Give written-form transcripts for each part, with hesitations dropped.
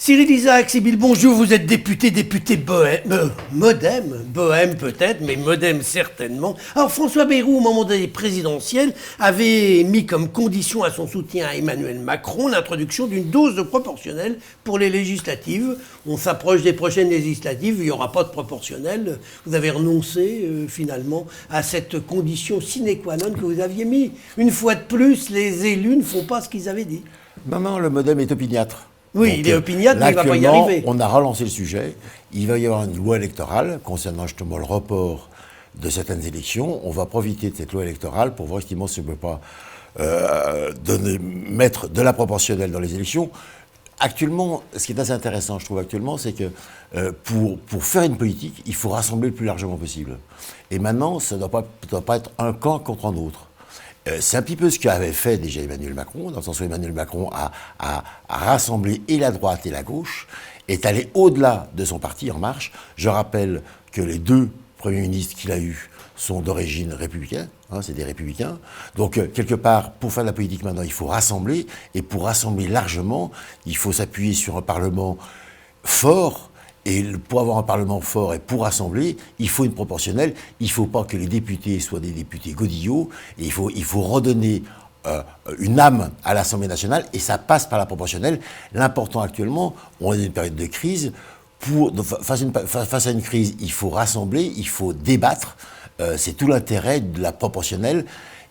Cyril Isaac, Sibylle, bonjour, vous êtes député Bohème, Modem, Bohème peut-être, mais Modem certainement. Alors François Bayrou, au moment des présidentielles, avait mis comme condition à son soutien à Emmanuel Macron l'introduction d'une dose de proportionnelle pour les législatives. On s'approche des prochaines législatives, il n'y aura pas de proportionnelle. Vous avez renoncé finalement à cette condition sine qua non que vous aviez mis. Une fois de plus, les élus ne font pas ce qu'ils avaient dit. Non, le Modem est opiniâtre. Oui, donc, il est opiniâtre, mais il ne va pas y arriver. On a relancé le sujet. Il va y avoir une loi électorale concernant justement le report de certaines élections. On va profiter de cette loi électorale pour voir effectivement si on ne peut pas mettre de la proportionnelle dans les élections. Actuellement, ce qui est assez intéressant, je trouve actuellement, c'est que pour faire une politique, il faut rassembler le plus largement possible. Et maintenant, ça ne doit pas être un camp contre un autre. C'est un petit peu ce qu'avait fait déjà Emmanuel Macron, dans le sens où Emmanuel Macron a rassemblé et la droite et la gauche, est allé au-delà de son parti En Marche. Je rappelle que les deux premiers ministres qu'il a eus sont d'origine républicaine, c'est des républicains. Donc, quelque part, pour faire de la politique maintenant, il faut rassembler, et pour rassembler largement, il faut s'appuyer sur un Parlement fort. Et pour avoir un Parlement fort et pour rassembler, il faut une proportionnelle. Il ne faut pas que les députés soient des députés godillots. Et il faut redonner une âme à l'Assemblée nationale, et ça passe par la proportionnelle. L'important actuellement, on est dans une période de crise. Face à une crise, il faut rassembler, il faut débattre. C'est tout l'intérêt de la proportionnelle.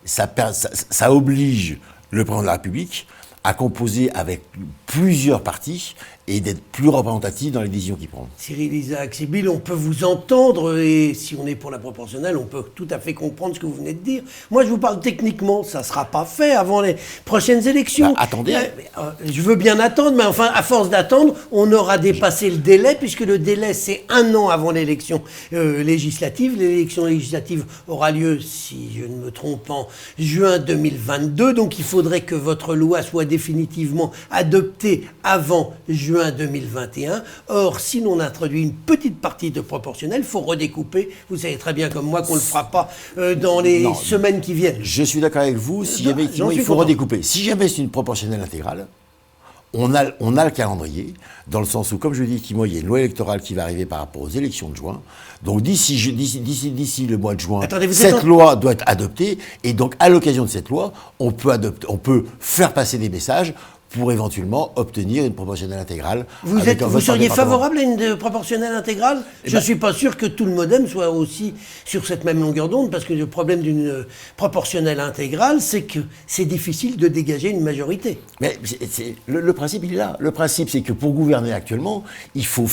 Ça oblige le président de la République à composer avec plusieurs partis et d'être plus représentatif dans les décisions qu'il prend. Cyril Isaac, Sibylle, on peut vous entendre, et si on est pour la proportionnelle, on peut tout à fait comprendre ce que vous venez de dire. Moi, je vous parle techniquement, ça ne sera pas fait avant les prochaines élections. Attendez. Je veux bien attendre, mais enfin, à force d'attendre, on aura dépassé le délai, puisque le délai, c'est 1 an avant l'élection législative. L'élection législative aura lieu, si je ne me trompe, en juin 2022, donc il faudrait que votre loi soit définitivement adoptée avant juin 2021. Or, si l'on introduit une petite partie de proportionnelle, il faut redécouper. Vous savez très bien comme moi qu'on ne le fera pas dans les semaines qui viennent. Je suis d'accord avec vous. Si jamais il faut redécouper. Si jamais c'est une proportionnelle intégrale, on a le calendrier, dans le sens où, comme je dis, il y a une loi électorale qui va arriver par rapport aux élections de juin. Donc d'ici le mois de juin, cette loi doit être adoptée. Et donc, à l'occasion de cette loi, on peut faire passer des messages pour éventuellement obtenir une proportionnelle intégrale. Vous seriez favorable à une proportionnelle intégrale ? Je ne suis pas sûr que tout le Modem soit aussi sur cette même longueur d'onde, parce que le problème d'une proportionnelle intégrale, c'est que c'est difficile de dégager une majorité. Mais le principe, il est là. Le principe, c'est que pour gouverner actuellement, il faut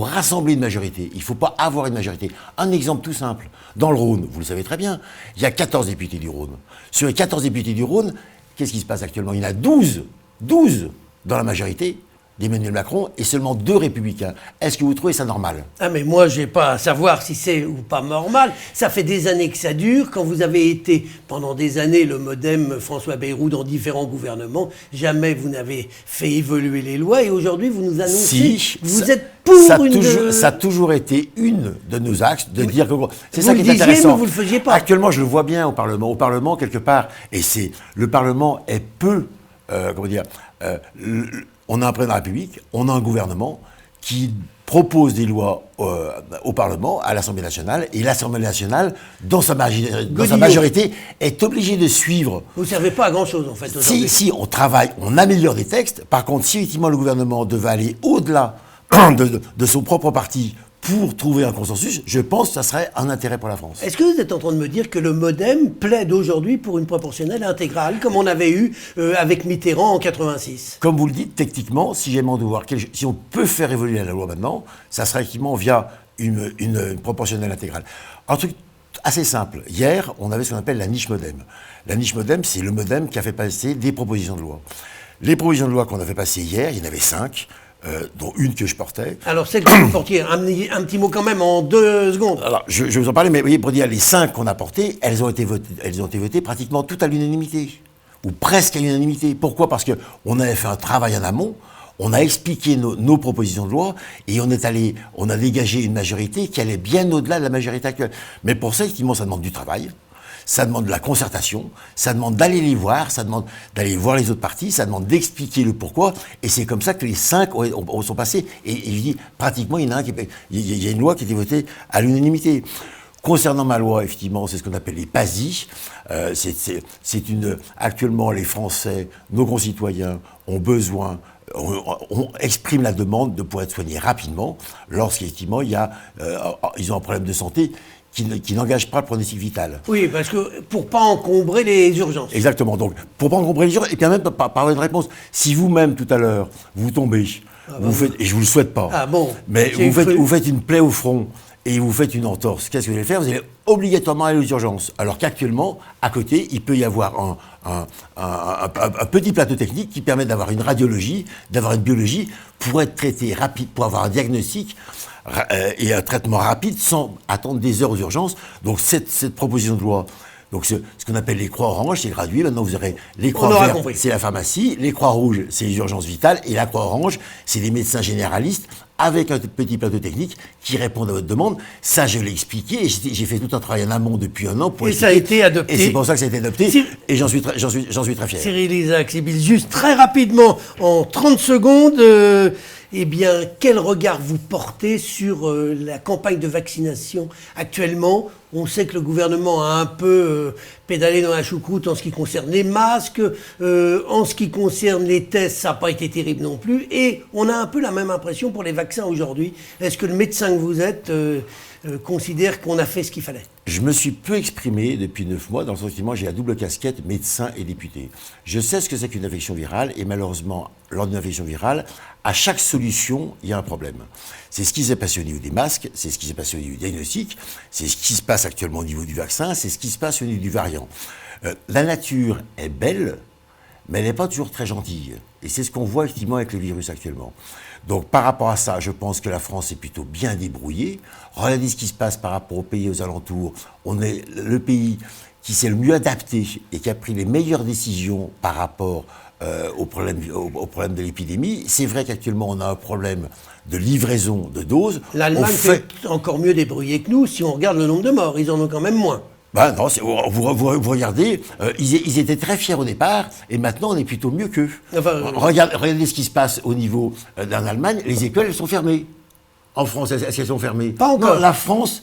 rassembler une majorité. Il ne faut pas avoir une majorité. Un exemple tout simple. Dans le Rhône, vous le savez très bien, il y a 14 députés du Rhône. Sur les 14 députés du Rhône, qu'est-ce qui se passe actuellement ? Il y en a 12 dans la majorité d'Emmanuel Macron et seulement 2 républicains. Est-ce que vous trouvez ça normal ? Ah mais moi, je n'ai pas à savoir si c'est ou pas normal. Ça fait des années que ça dure. Quand vous avez été pendant des années le Modem François Bayrou dans différents gouvernements, jamais vous n'avez fait évoluer les lois, et aujourd'hui vous nous annoncez vous êtes pour ça a toujours été une de nos axes de dire que c'est ça qui est intéressant. Mais vous le faisiez pas. Actuellement, je le vois bien au Parlement. Au Parlement, quelque part, et le Parlement est peu on a un président de la République, on a un gouvernement qui propose des lois au Parlement, à l'Assemblée nationale, et l'Assemblée nationale, dans sa majorité, est obligée de suivre. Vous ne servez pas à grand-chose, en fait, aujourd'hui. Si on travaille, on améliore des textes. Par contre, si effectivement le gouvernement devait aller au-delà de son propre parti pour trouver un consensus, je pense que ça serait un intérêt pour la France. Est-ce que vous êtes en train de me dire que le Modem plaide aujourd'hui pour une proportionnelle intégrale, comme on avait eu avec Mitterrand en 86 ? Comme vous le dites, techniquement, si on peut faire évoluer la loi maintenant, ça serait effectivement via une proportionnelle intégrale. Un truc assez simple. Hier, on avait ce qu'on appelle la niche Modem. La niche Modem, c'est le Modem qui a fait passer des propositions de loi. Les propositions de loi qu'on a fait passer hier, il y en avait 5. Dont une que je portais. Alors, celle que vous portiez, un petit mot quand même en 2 secondes. Alors, je vais vous en parler, mais vous voyez, pour dire, les 5 qu'on a portées, elles ont été votées pratiquement toutes à l'unanimité, ou presque à l'unanimité. Pourquoi ? Parce qu'on avait fait un travail en amont, on a expliqué nos propositions de loi, et on a dégagé une majorité qui allait bien au-delà de la majorité actuelle. Mais pour ça, effectivement, ça demande du travail. ça demande de la concertation, ça demande d'aller les voir, ça demande d'aller voir les autres partis, ça demande d'expliquer le pourquoi, et c'est comme ça que les 5 sont passés. Et je dis, pratiquement, il y a une loi qui a été votée à l'unanimité. Concernant ma loi, effectivement, c'est ce qu'on appelle les PASI. Actuellement, les Français, nos concitoyens, ont besoin, on exprime la demande de pouvoir être soignés rapidement lorsqu'effectivement ils ont un problème de santé qui n'engage pas le pronostic vital. Oui, parce que pour pas encombrer les urgences. Exactement. Donc, pour pas encombrer les urgences, et puis même par une réponse. Si vous-même, tout à l'heure, vous tombez, et je vous le souhaite pas, mais vous faites une plaie au front, et vous faites une entorse, qu'est-ce que vous allez faire? Vous allez obligatoirement aller aux urgences. Alors qu'actuellement, à côté, il peut y avoir un petit plateau technique qui permet d'avoir une radiologie, d'avoir une biologie, pour être traité rapide, pour avoir un diagnostic et un traitement rapide sans attendre des heures aux urgences. Donc cette proposition de loi, donc ce qu'on appelle les croix oranges, c'est gradué. Maintenant, vous aurez les croix vertes, c'est la pharmacie, les croix rouges, c'est les urgences vitales, et la croix orange, c'est les médecins généralistes avec un petit plateau technique qui répondent à votre demande. Ça, je l'ai expliqué, et j'ai fait tout un travail en amont depuis un an pour expliquer. Et ça a été adopté. Et c'est pour ça que ça a été adopté, et j'en suis très fier. Cyril Isaac-Sibille, juste très rapidement, en 30 secondes, eh bien, quel regard vous portez sur la campagne de vaccination actuellement? On sait que le gouvernement a un peu pédalé dans la choucroute en ce qui concerne les masques, en ce qui concerne les tests, ça n'a pas été terrible non plus, et on a un peu la même impression pour les vaccins aujourd'hui. Est-ce que le médecin que vous êtes considère qu'on a fait ce qu'il fallait? Je me suis peu exprimé depuis 9 mois, dans le sens où j'ai la double casquette médecin et député. Je sais ce que c'est qu'une infection virale, et malheureusement, lors d'une infection virale, à chaque solution, il y a un problème. C'est ce qui s'est passé au niveau des masques, c'est ce qui s'est passé au niveau du diagnostic, c'est ce qui se passe actuellement au niveau du vaccin, c'est ce qui se passe au niveau du variant. La nature est belle, mais elle n'est pas toujours très gentille. Et c'est ce qu'on voit effectivement avec le virus actuellement. Donc par rapport à ça, je pense que la France est plutôt bien débrouillée. Regardez ce qui se passe par rapport aux pays aux alentours. On est le pays qui s'est le mieux adapté et qui a pris les meilleures décisions par rapport au problème de l'épidémie. C'est vrai qu'actuellement, on a un problème de livraison de doses. L'Allemagne fait encore mieux débrouillée que nous si on regarde le nombre de morts. Ils en ont quand même moins. Ben non, vous regardez, ils étaient très fiers au départ, et maintenant on est plutôt mieux qu'eux. Enfin, regardez ce qui se passe au niveau d'en Allemagne, les écoles elles sont fermées. En France, est-ce qu'elles sont fermées? Pas encore. Non, la France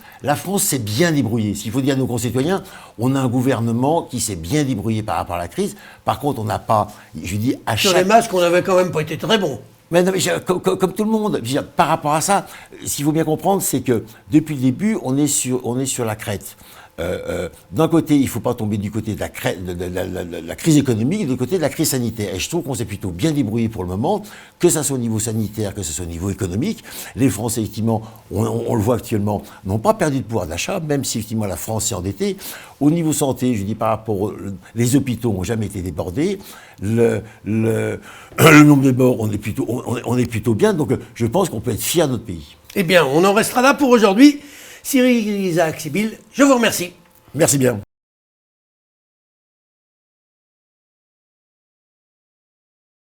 s'est bien débrouillée. S'il faut dire à nos concitoyens, on a un gouvernement qui s'est bien débrouillé par rapport à la crise. Par contre, on n'a pas, je dis, à chaque... Sur les masques, on n'avait quand même pas été très bons. Mais non, mais comme tout le monde, par rapport à ça, ce qu'il faut bien comprendre, c'est que depuis le début, on est sur la crête. D'un côté, il ne faut pas tomber du côté de la crise économique et du côté de la crise sanitaire. Et je trouve qu'on s'est plutôt bien débrouillé pour le moment, que ce soit au niveau sanitaire, que ce soit au niveau économique. Les Français, effectivement, on le voit actuellement, n'ont pas perdu de pouvoir d'achat, même si effectivement la France s'est endettée. Au niveau santé, je dis par rapport les hôpitaux n'ont jamais été débordés. Le nombre de morts, on est plutôt bien. Donc je pense qu'on peut être fier de notre pays. Eh bien, on en restera là pour aujourd'hui. Cyril Isaac-Sibille, je vous remercie. Merci bien.